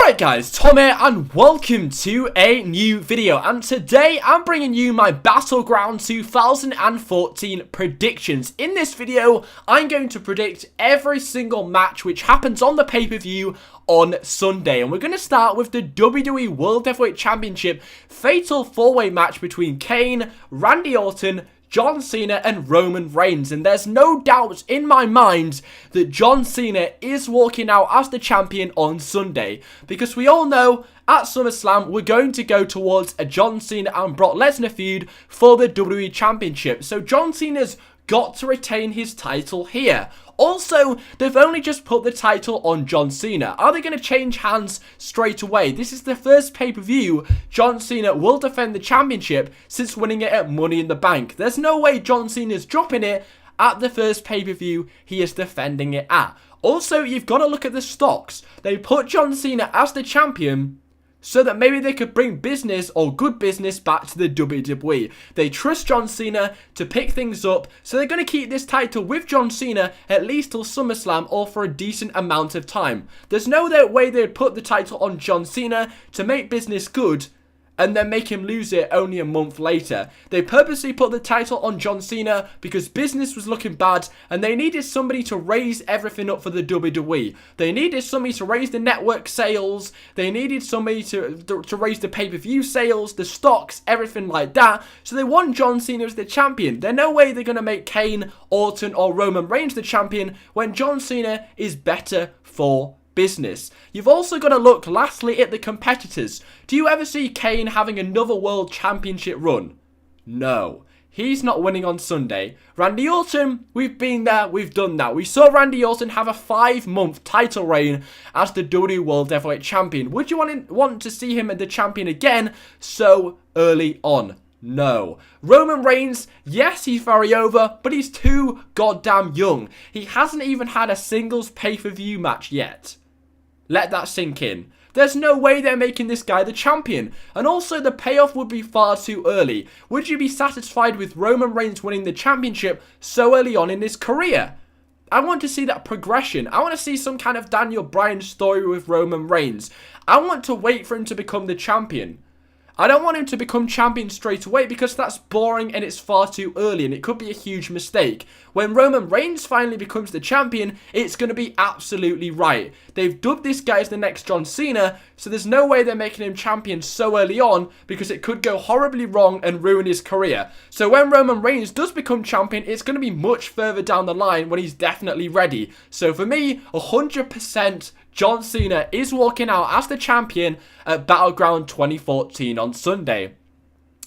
Alright guys, Tom here and welcome to a new video, and today I'm bringing you my Battleground 2014 predictions. In this video, I'm going to predict every single match which happens on the pay-per-view on Sunday, and we're going to start with the WWE World Heavyweight Championship Fatal 4-Way match between Kane, Randy Orton, John Cena and Roman Reigns, and there's no doubt in my mind that John Cena is walking out as the champion on Sunday, because we all know at SummerSlam we're going to go towards a John Cena and Brock Lesnar feud for the WWE Championship, so John Cena's got to retain his title here. Also, they've only just put the title on John Cena. Are they going to change hands straight away? This is the first pay-per-view John Cena will defend the championship since winning it at Money in the Bank. There's no way John Cena's dropping it at the first pay-per-view he is defending it at. Also, you've got to look at the stocks. They put John Cena as the champion so that maybe they could bring business or good business back to the WWE. They trust John Cena to pick things up, so they're going to keep this title with John Cena at least till SummerSlam or for a decent amount of time. There's no way they'd put the title on John Cena to make business good and then make him lose it only a month later. They purposely put the title on John Cena because business was looking bad and they needed somebody to raise everything up for the WWE. They needed somebody to raise the network sales, they needed somebody to raise the pay-per-view sales, the stocks, everything like that. So they want John Cena as the champion. There's no way they're going to make Kane, Orton or Roman Reigns the champion when John Cena is better for business. You've also got to look lastly at the competitors. Do you ever see Kane having another world championship run? No. He's not winning on Sunday. Randy Orton, we've been there, we've done that. We saw Randy Orton have a 5-month title reign as the WWE World Heavyweight Champion. Would you want to see him as the champion again so early on? No. Roman Reigns, yes, he's very over, but he's too goddamn young. He hasn't even had a singles pay-per-view match yet. Let that sink in. There's no way they're making this guy the champion. And also, the payoff would be far too early. Would you be satisfied with Roman Reigns winning the championship so early on in his career? I want to see that progression. I want to see some kind of Daniel Bryan story with Roman Reigns. I want to wait for him to become the champion. I don't want him to become champion straight away because that's boring and it's far too early and it could be a huge mistake. When Roman Reigns finally becomes the champion, it's going to be absolutely right. They've dubbed this guy as the next John Cena, so there's no way they're making him champion so early on because it could go horribly wrong and ruin his career. So when Roman Reigns does become champion, it's going to be much further down the line when he's definitely ready. So for me, 100% John Cena is walking out as the champion at Battleground 2014 on Sunday.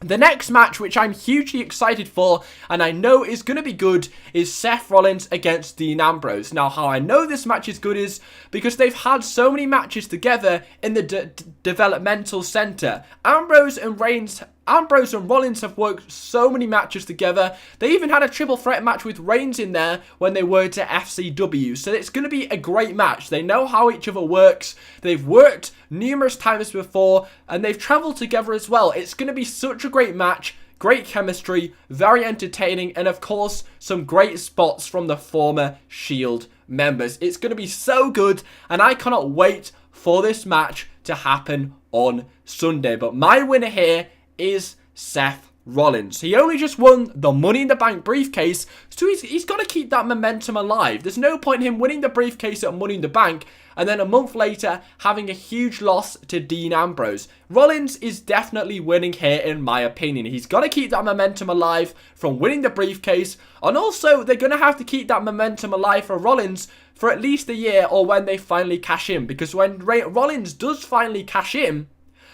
The next match, which I'm hugely excited for, and I know is going to be good, is Seth Rollins against Dean Ambrose. Now, how I know this match is good is because they've had so many matches together in the developmental center. Ambrose and Rollins have worked so many matches together. They even had a triple threat match with Reigns in there when they were to FCW. So it's going to be a great match. They know how each other works. They've worked numerous times before and they've traveled together as well. It's going to be such a great match. Great chemistry, very entertaining, and of course, some great spots from the former Shield members. It's going to be so good, and I cannot wait for this match to happen on Sunday. But my winner here is Seth Rollins. He only just won the Money in the Bank briefcase, so he's got to keep that momentum alive. There's no point in him winning the briefcase at Money in the Bank and then a month later having a huge loss to Dean Ambrose. Rollins is definitely winning here in my opinion. He's got to keep that momentum alive from winning the briefcase, and also they're going to have to keep that momentum alive for Rollins for at least a year or when they finally cash in, because when Rollins does finally cash in,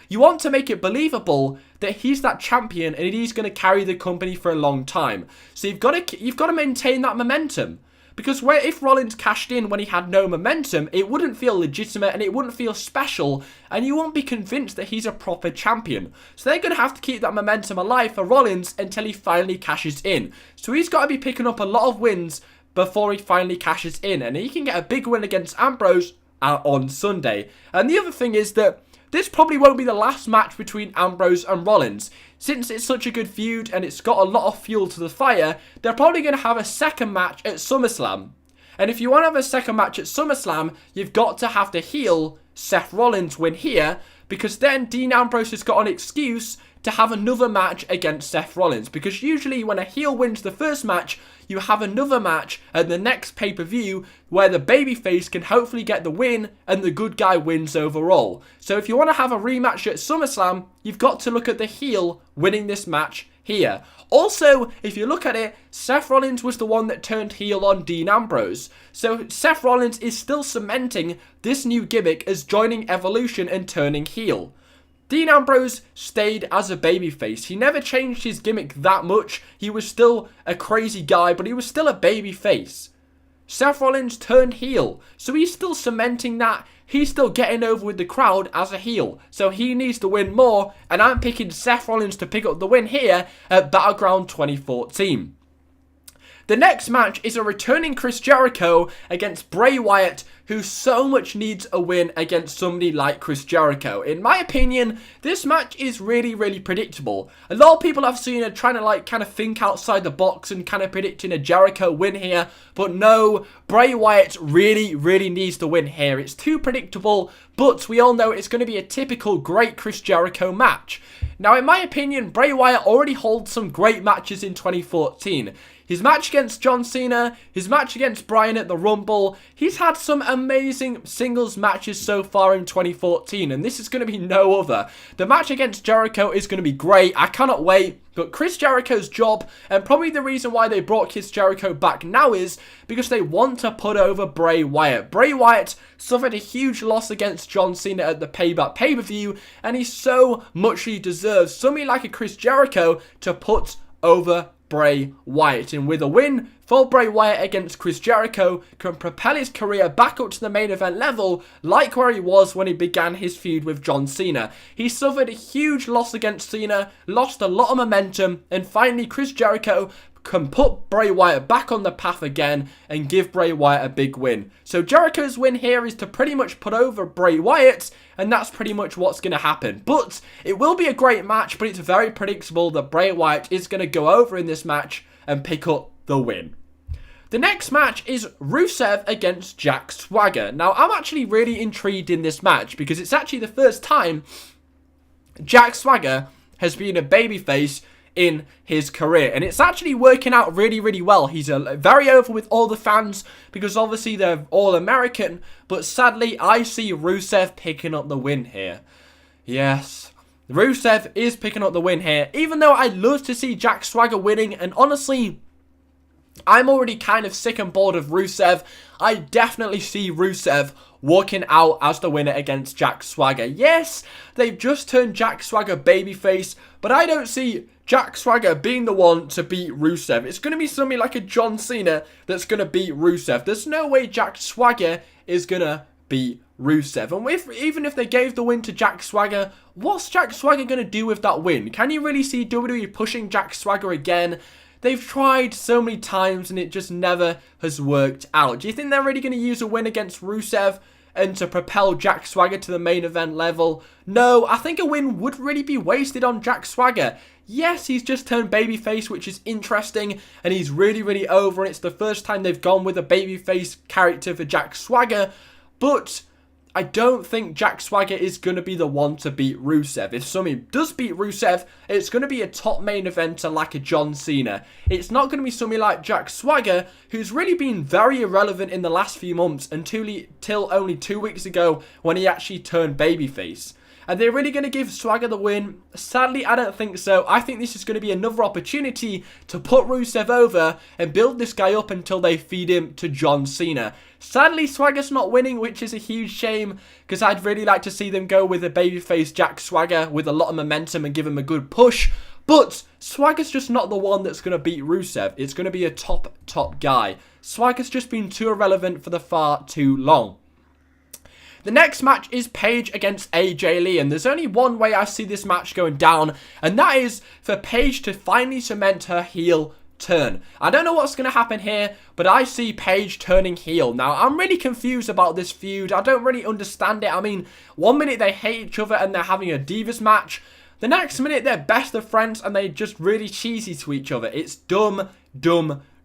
you want to make it believable that he's that champion and he's going to carry the company for a long time. So you've got to maintain that momentum. Because if Rollins cashed in when he had no momentum, it wouldn't feel legitimate and it wouldn't feel special, and you won't be convinced that he's a proper champion. So they're going to have to keep that momentum alive for Rollins until he finally cashes in. So he's got to be picking up a lot of wins before he finally cashes in, and he can get a big win against Ambrose on Sunday. And the other thing is that this probably won't be the last match between Ambrose and Rollins. Since it's such a good feud and it's got a lot of fuel to the fire, they're probably going to have a second match at SummerSlam. And if you want to have a second match at SummerSlam, you've got to have the heel Seth Rollins win here, because then Dean Ambrose has got an excuse to have another match against Seth Rollins, because usually when a heel wins the first match, you have another match at the next pay-per-view where the babyface can hopefully get the win and the good guy wins overall. So if you want to have a rematch at SummerSlam, you've got to look at the heel winning this match here. Also, if you look at it, Seth Rollins was the one that turned heel on Dean Ambrose. So Seth Rollins is still cementing this new gimmick as joining Evolution and turning heel. Dean Ambrose stayed as a babyface. He never changed his gimmick that much. He was still a crazy guy, but he was still a babyface. Seth Rollins turned heel, so he's still cementing that. He's still getting over with the crowd as a heel, so he needs to win more, and I'm picking Seth Rollins to pick up the win here at Battleground 2014. The next match is a returning Chris Jericho against Bray Wyatt, who so much needs a win against somebody like Chris Jericho. In my opinion, this match is really, really predictable. A lot of people I've seen are trying to kind of think outside the box and kind of predicting a Jericho win here, but no, Bray Wyatt really, really needs to win here. It's too predictable, but we all know it's going to be a typical great Chris Jericho match. Now, in my opinion, Bray Wyatt already holds some great matches in 2014. His match against John Cena, his match against Bryan at the Rumble, he's had some amazing singles matches so far in 2014, and this is going to be no other. The match against Jericho is going to be great, I cannot wait. But Chris Jericho's job, and probably the reason why they brought Chris Jericho back now, is because they want to put over Bray Wyatt. Bray Wyatt suffered a huge loss against John Cena at the Payback pay-per-view, and he so muchly deserves somebody like a Chris Jericho to put over Bray Wyatt. And with a win for Bray Wyatt against Chris Jericho, can propel his career back up to the main event level, like where he was when he began his feud with John Cena. He suffered a huge loss against Cena, lost a lot of momentum, and finally Chris Jericho can put Bray Wyatt back on the path again and give Bray Wyatt a big win. So Jericho's win here is to pretty much put over Bray Wyatt, and that's pretty much what's going to happen. But it will be a great match, but it's very predictable that Bray Wyatt is going to go over in this match and pick up the win. The next match is Rusev against Jack Swagger. Now, I'm actually really intrigued in this match because it's actually the first time Jack Swagger has been a babyface in his career, and it's actually working out really, really well. He's very over with all the fans because obviously they're all American, but sadly I see Rusev picking up the win here. Yes, Rusev is picking up the win here, even though I'd love to see Jack Swagger winning, and honestly, I'm already kind of sick and bored of Rusev. I definitely see Rusev walking out as the winner against Jack Swagger. Yes, they've just turned Jack Swagger babyface, but I don't see Jack Swagger being the one to beat Rusev. It's going to be somebody like a John Cena that's going to beat Rusev. There's no way Jack Swagger is going to beat Rusev. And even if they gave the win to Jack Swagger, what's Jack Swagger going to do with that win? Can you really see WWE pushing Jack Swagger again? They've tried so many times and it just never has worked out. Do you think they're really going to use a win against Rusev and to propel Jack Swagger to the main event level? No, I think a win would really be wasted on Jack Swagger. Yes, he's just turned babyface, which is interesting, and he's really, really over, and it's the first time they've gone with a babyface character for Jack Swagger, but I don't think Jack Swagger is going to be the one to beat Rusev. If somebody does beat Rusev, it's going to be a top main eventer like a John Cena. It's not going to be somebody like Jack Swagger, who's really been very irrelevant in the last few months until only 2 weeks ago when he actually turned babyface. Are they really going to give Swagger the win? Sadly, I don't think so. I think this is going to be another opportunity to put Rusev over and build this guy up until they feed him to John Cena. Sadly, Swagger's not winning, which is a huge shame, because I'd really like to see them go with a babyface Jack Swagger with a lot of momentum and give him a good push. But Swagger's just not the one that's going to beat Rusev. It's going to be a top guy. Swagger's just been too irrelevant for the far too long. The next match is Paige against AJ Lee, and there's only one way I see this match going down, and that is for Paige to finally cement her heel turn. I don't know what's going to happen here, but I see Paige turning heel. Now, I'm really confused about this feud. I don't really understand it. I mean, 1 minute they hate each other and they're having a Divas match. The next minute they're best of friends and they're just really cheesy to each other. It's dumb.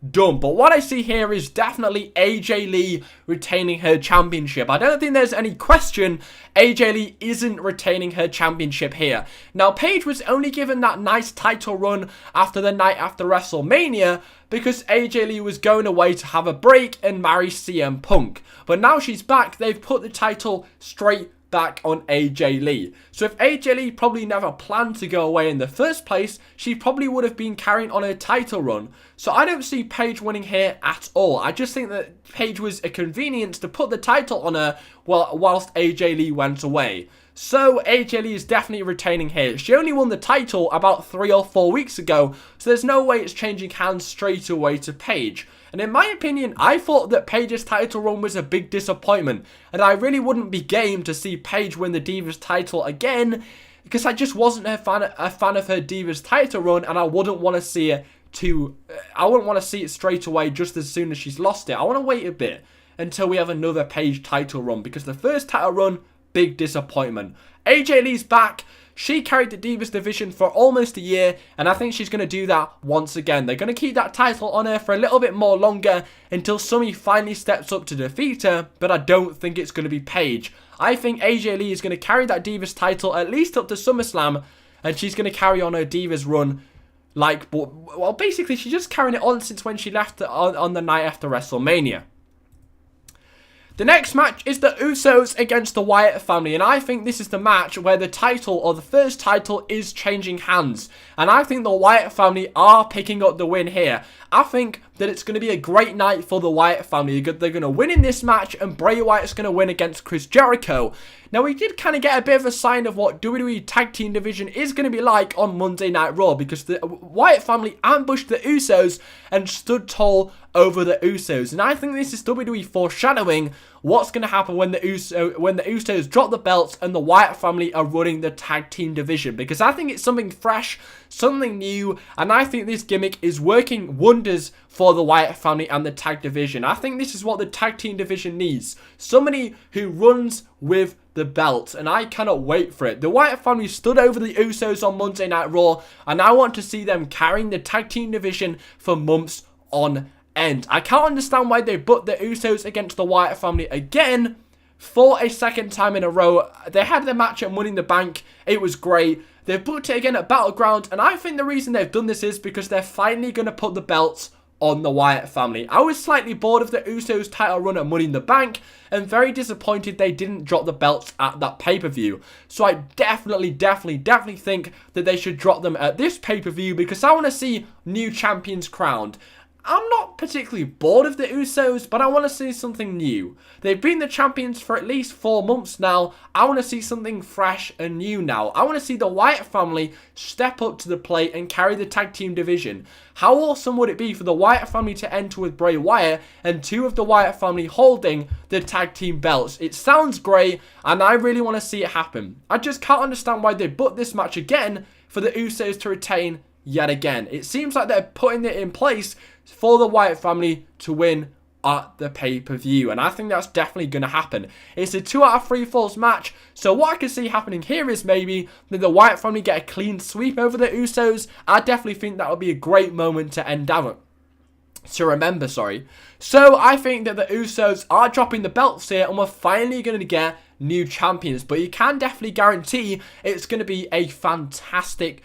done. But what I see here is definitely AJ Lee retaining her championship. I don't think there's any question AJ Lee isn't retaining her championship here. Now, Paige was only given that nice title run after the night after WrestleMania because AJ Lee was going away to have a break and marry CM Punk. But now she's back, they've put the title straight back on AJ Lee. So if AJ Lee probably never planned to go away in the first place, she probably would have been carrying on her title run. So I don't see Paige winning here at all. I just think that Paige was a convenience to put the title on her whilst AJ Lee went away. So AJ Lee is definitely retaining here. She only won the title about 3 or 4 weeks ago, so there's no way it's changing hands straight away to Paige. And in my opinion, I thought that Paige's title run was a big disappointment, and I really wouldn't be game to see Paige win the Divas title again, because I just wasn't a fan of her Divas title run, and I wouldn't want to see it straight away just as soon as she's lost it. I want to wait a bit until we have another Paige title run, because the first title run, big disappointment. AJ Lee's back. She carried the Divas division for almost a year, and I think she's going to do that once again. They're going to keep that title on her for a little bit more longer until somebody finally steps up to defeat her, but I don't think it's going to be Paige. I think AJ Lee is going to carry that Divas title at least up to SummerSlam, and she's going to carry on her Divas run well, basically she's just carrying it on since when she left on the night after WrestleMania. The next match is the Usos against the Wyatt family, and I think this is the match where the title, or the first title, is changing hands. And I think the Wyatt family are picking up the win here. I think that it's going to be a great night for the Wyatt family. They're going to win in this match, and Bray Wyatt's going to win against Chris Jericho. Now, we did kind of get a bit of a sign of what WWE Tag Team Division is going to be like on Monday Night Raw, because the Wyatt family ambushed the Usos and stood tall over the Usos. And I think this is WWE foreshadowing what's going to happen when the Usos drop the belts and the Wyatt family are running the Tag Team Division, because I think it's something fresh, something new, and I think this gimmick is working wonders for the Wyatt family and the Tag Division. I think this is what the Tag Team Division needs. Somebody who runs with the belt, and I cannot wait for it. The Wyatt family stood over the Usos on Monday Night Raw, and I want to see them carrying the Tag Team Division for months on end. I can't understand why they put the Usos against the Wyatt family again for a second time in a row. They had the match at Money in the Bank. It was great. They've booked it again at Battleground, and I think the reason they've done this is because they're finally going to put the belts on the Wyatt family. I was slightly bored of the Usos title run at Money in the Bank, and very disappointed they didn't drop the belts at that pay-per-view. So I definitely think that they should drop them at this pay-per-view, because I want to see new champions crowned. I'm not particularly bored of the Usos, but I want to see something new. They've been the champions for at least 4 months now. I want to see something fresh and new now. I want to see the Wyatt family step up to the plate and carry the Tag Team Division. How awesome would it be for the Wyatt family to enter with Bray Wyatt and 2 of the Wyatt family holding the Tag Team belts? It sounds great, and I really want to see it happen. I just can't understand why they booked this match again for the Usos to retain yet again. It seems like they're putting it in place for the Wyatt family to win at the pay-per-view, and I think that's definitely going to happen. It's a 2 out of 3 falls match, so what I can see happening here is maybe that the Wyatt family get a clean sweep over the Usos. I definitely think that would be a great moment to end out. So I think that the Usos are dropping the belts here, and we're finally going to get new champions, but you can definitely guarantee it's going to be a fantastic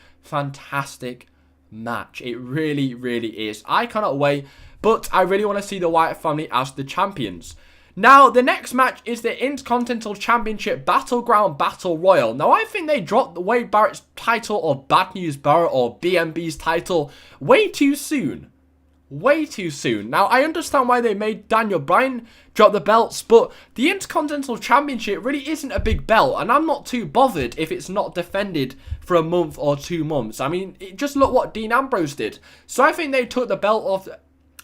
match. It really is. I cannot wait, but I really want to see the Wyatt family as the champions. Now, the next match is the Intercontinental Championship Battleground Battle Royal. Now, I think they dropped the Wade Barrett's title, or Bad News Barrett, or BMB's title way too soon. Now, I understand why they made Daniel Bryan drop the belts, but the Intercontinental Championship really isn't a big belt, and I'm not too bothered if it's not defended for a month or 2 months. I mean, just look what Dean Ambrose did. So I think they took the belt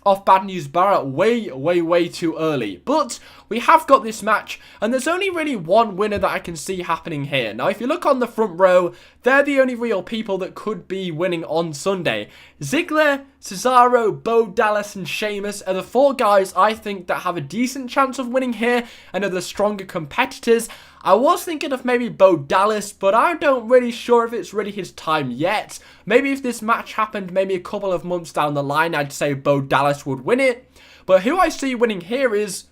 off Bad News Barrett way too early. But we have got this match, and there's only really one winner that I can see happening here. Now, if you look on the front row, they're the only real people that could be winning on Sunday. Ziggler, Cesaro, Bo Dallas, and Sheamus are the 4 guys I think that have a decent chance of winning here and are the stronger competitors. I was thinking of maybe Bo Dallas, but I don't really sure if it's really his time yet. Maybe if this match happened maybe a couple of months down the line, I'd say Bo Dallas would win it. But who I see winning here is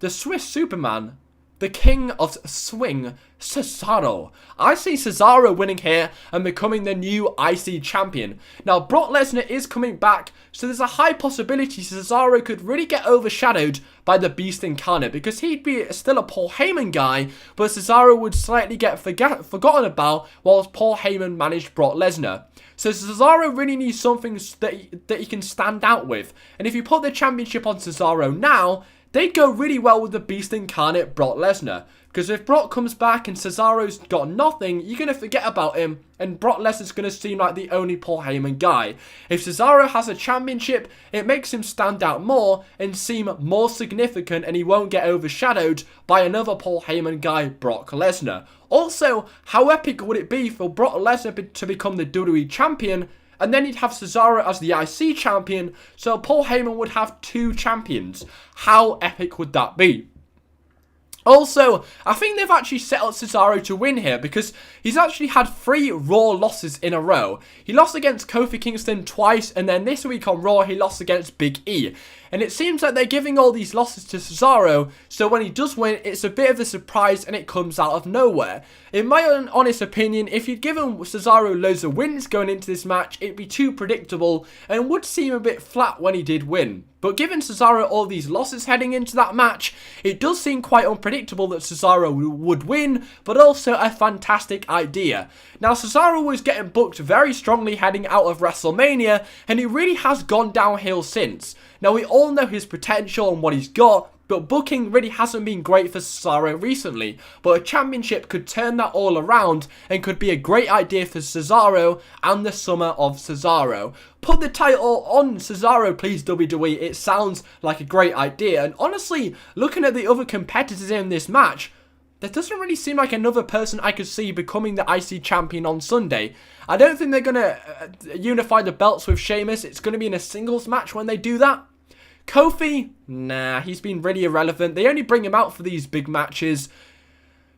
the Swiss Superman, the King of Swing, Cesaro. I see Cesaro winning here and becoming the new IC champion. Now, Brock Lesnar is coming back, so there's a high possibility Cesaro could really get overshadowed by the Beast Incarnate, because he'd be still a Paul Heyman guy, but Cesaro would slightly get forgotten about whilst Paul Heyman managed Brock Lesnar. So Cesaro really needs something that he can stand out with. And if you put the championship on Cesaro now, they'd go really well with the Beast Incarnate Brock Lesnar. Because if Brock comes back and Cesaro's got nothing, you're going to forget about him, and Brock Lesnar's going to seem like the only Paul Heyman guy. If Cesaro has a championship, it makes him stand out more and seem more significant, and he won't get overshadowed by another Paul Heyman guy, Brock Lesnar. Also, how epic would it be for Brock Lesnar to become the WWE champion, and then you'd have Cesaro as the IC champion, so Paul Heyman would have 2 champions. How epic would that be? Also, I think they've actually set up Cesaro to win here, because he's actually had 3 Raw losses in a row. He lost against Kofi Kingston twice, and then this week on Raw he lost against Big E. And it seems like they're giving all these losses to Cesaro, so when he does win, it's a bit of a surprise and it comes out of nowhere. In my own honest opinion, if you'd given Cesaro loads of wins going into this match, it'd be too predictable and would seem a bit flat when he did win. But given Cesaro all these losses heading into that match, it does seem quite unpredictable that Cesaro would win, but also a fantastic idea. Now, Cesaro was getting booked very strongly heading out of WrestleMania, and he really has gone downhill since. Now, we all know his potential and what he's got, but booking really hasn't been great for Cesaro recently. But a championship could turn that all around and could be a great idea for Cesaro and the summer of Cesaro. Put the title on Cesaro, please, WWE. It sounds like a great idea. And honestly, looking at the other competitors in this match, there doesn't really seem like another person I could see becoming the IC champion on Sunday. I don't think they're going to unify the belts with Sheamus. It's going to be in a singles match when they do that. Kofi, nah, he's been really irrelevant. They only bring him out for these big matches.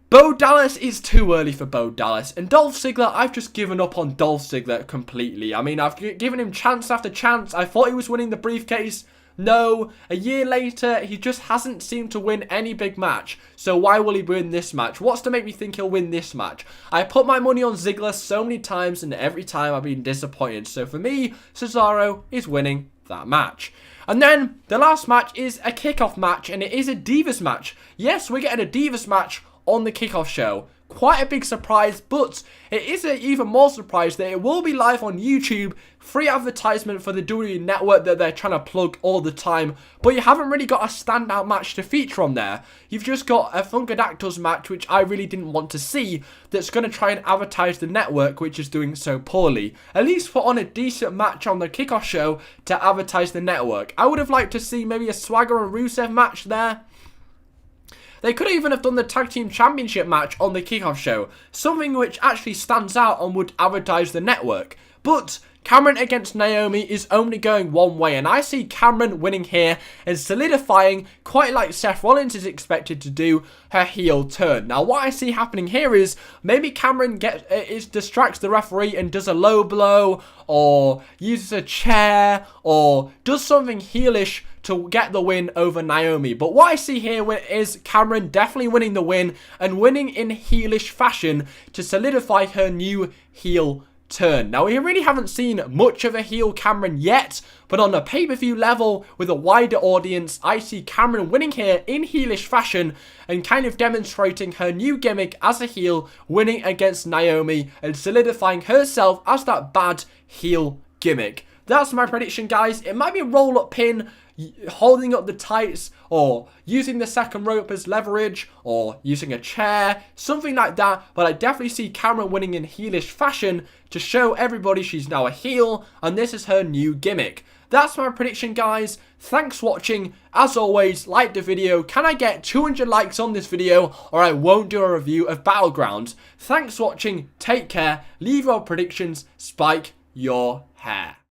Bo Dallas is too early for Bo Dallas. And Dolph Ziggler, I've just given up on Dolph Ziggler completely. I mean, I've given him chance after chance. I thought he was winning the briefcase. No, a year later, he just hasn't seemed to win any big match. So why will he win this match? What's to make me think he'll win this match? I put my money on Ziggler so many times, and every time I've been disappointed. So for me, Cesaro is winning that match. And then the last match is a kickoff match, and it is a Divas match. Yes, we're getting a Divas match on the kickoff show. Quite a big surprise, but it is an even more surprise that it will be live on YouTube. Free advertisement for the WWE Network that they're trying to plug all the time. But you haven't really got a standout match to feature on there. You've just got a Funkadactyls match, which I really didn't want to see, that's going to try and advertise the network, which is doing so poorly. At least put on a decent match on the kickoff show to advertise the network. I would have liked to see maybe a Swagger and Rusev match there. They could even have done the Tag Team Championship match on the kickoff show, something which actually stands out and would advertise the network. But Cameron against Naomi is only going one way, and I see Cameron winning here and solidifying, quite like Seth Rollins is expected to do, her heel turn. Now, what I see happening here is maybe Cameron distracts the referee and does a low blow, or uses a chair, or does something heelish to get the win over Naomi. But what I see here is Cameron definitely winning the win, and winning in heelish fashion to solidify her new heel turn. Now, we really haven't seen much of a heel Cameron yet, but on a pay-per-view level with a wider audience, I see Cameron winning here in heelish fashion and kind of demonstrating her new gimmick as a heel, winning against Naomi and solidifying herself as that bad heel gimmick. That's my prediction, guys. It might be a roll-up pin, holding up the tights, or using the second rope as leverage, or using a chair, something like that. But I definitely see Cameron winning in heelish fashion to show everybody she's now a heel, and this is her new gimmick. That's my prediction, guys. Thanks for watching. As always, like the video. Can I get 200 likes on this video, or I won't do a review of Battleground. Thanks for watching. Take care. Leave your predictions. Spike your hair.